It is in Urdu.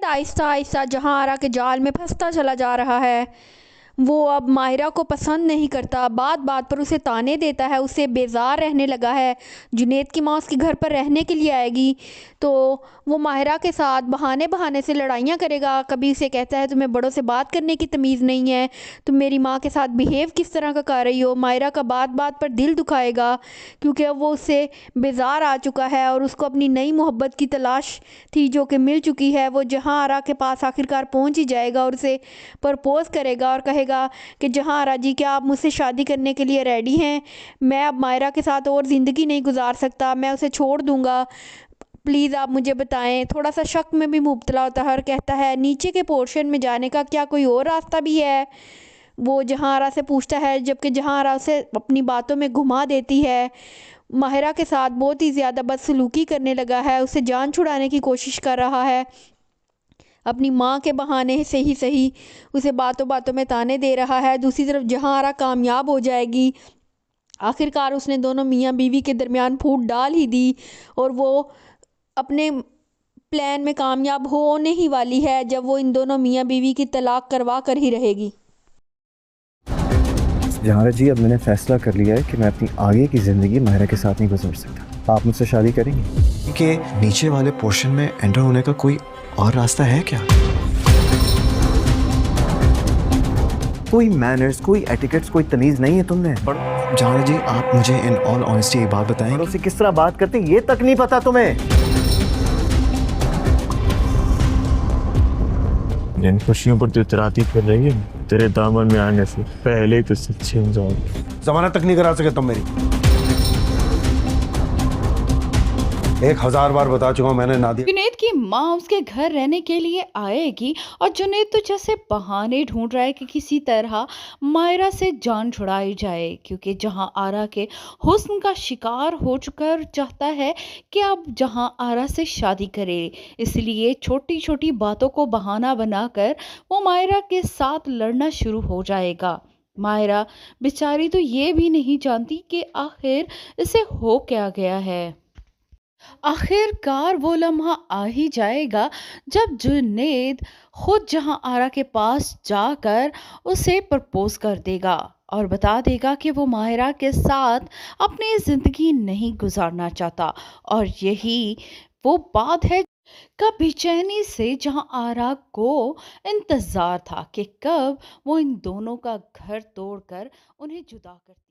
آہستہ آہستہ جہاں آرا کے جال میں پھنستا چلا جا رہا ہے۔ وہ اب ماہرہ کو پسند نہیں کرتا، بات بات پر اسے طعنے دیتا ہے، اسے بیزار رہنے لگا ہے۔ جنید کی ماں اس کے گھر پر رہنے کے لیے آئے گی تو وہ ماہرہ کے ساتھ بہانے بہانے سے لڑائیاں کرے گا۔ کبھی اسے کہتا ہے تمہیں بڑوں سے بات کرنے کی تمیز نہیں ہے، تم میری ماں کے ساتھ بیہیو کس طرح کا کر رہی ہو۔ ماہرہ کا بات بات پر دل دکھائے گا کیونکہ اب وہ اس سے بیزار آ چکا ہے اور اس کو اپنی نئی محبت کی تلاش تھی جو کہ مل چکی ہے۔ وہ جہاں آرا کے پاس آخرکار پہنچ ہی جائے گا اور اسے پرپوز کرے گا اور کہے گا کہ جہاں آرا جی، کیا آپ مجھ سے شادی کرنے کے لیے ریڈی ہیں؟ میں اب ماہرہ کے ساتھ اور زندگی نہیں گزار سکتا، میں اسے چھوڑ دوں گا، پلیز آپ مجھے بتائیں۔ تھوڑا سا شک میں بھی مبتلا ہوتا ہے اور کہتا ہے نیچے کے پورشن میں جانے کا کیا کوئی اور راستہ بھی ہے؟ وہ جہاں آرا سے پوچھتا ہے، جبکہ جہاں آرا اسے اپنی باتوں میں گھما دیتی ہے۔ ماہرہ کے ساتھ بہت ہی زیادہ بدسلوکی کرنے لگا ہے، اسے جان چھڑانے کی کوشش کر رہا ہے، اپنی ماں کے بہانے سے ہی صحیح اسے باتوں باتوں میں طعنے دے رہا ہے۔ دوسری طرف جہاں آرا کامیاب ہو جائے گی، آخرکار اس نے دونوں میاں بیوی کے درمیان پھوٹ ڈال ہی دی اور وہ اپنے پلان میں کامیاب ہونے ہی والی ہے جب وہ ان دونوں میاں بیوی کی طلاق کروا کر ہی رہے گی۔ جہاں جی، اب میں نے فیصلہ کر لیا ہے کہ میں اپنی آگے کی زندگی ماہرہ کے ساتھ نہیں گزار سکتا۔ آپ مجھ سے شادی کریں گے؟ کہ نیچے والے پورشن میں انٹر ہونے کا کوئی اور راستہ ہے کیا؟ کوئی مینرز، کوئی ایٹیکٹس، کوئی تمیز نہیں ہے تم نے؟ جہاں جی، آپ مجھے ان آل آنیسٹی ایک بات بتائیں بڑوں سے کس طرح بات کرتے ہیں یہ تک نہیں پتا تمہیں؟ جن خوشیوں پر تو اتراتی کر رہی ہے، تیرے دامن میں آنے سے پہلے ہی تو سے چھن جاؤ۔ ضمانت تک نہیں کرا سکے تم میری۔ 1000 بار بتا چکا ہوں میں نے نادیہ۔ جنید کی ماں اس کے گھر رہنے کے لیے آئے گی اور جنید تو جیسے بہانے ڈھونڈ رہا ہے کہ کسی طرح ماہرہ سے جان چھڑائی جائے، کیونکہ جہاں آرا کے حسن کا شکار ہو چکر چاہتا ہے کہ اب جہاں آرا سے شادی کرے، اس لیے چھوٹی چھوٹی باتوں کو بہانہ بنا کر وہ ماہرہ کے ساتھ لڑنا شروع ہو جائے گا۔ ماہرہ بیچاری تو یہ بھی نہیں جانتی کہ آخر اسے ہو کیا گیا ہے۔ آخر کار وہ لمحہ آ ہی جائے گا جب جنید خود جہاں آرا کے پاس جا کر اسے پرپوز کر دے گا اور بتا دے گا کہ وہ ماہرہ کے ساتھ اپنی زندگی نہیں گزارنا چاہتا، اور یہی وہ بات ہے کا بے چینی سے جہاں آرا کو انتظار تھا کہ کب وہ ان دونوں کا گھر توڑ کر انہیں جدا کرتا۔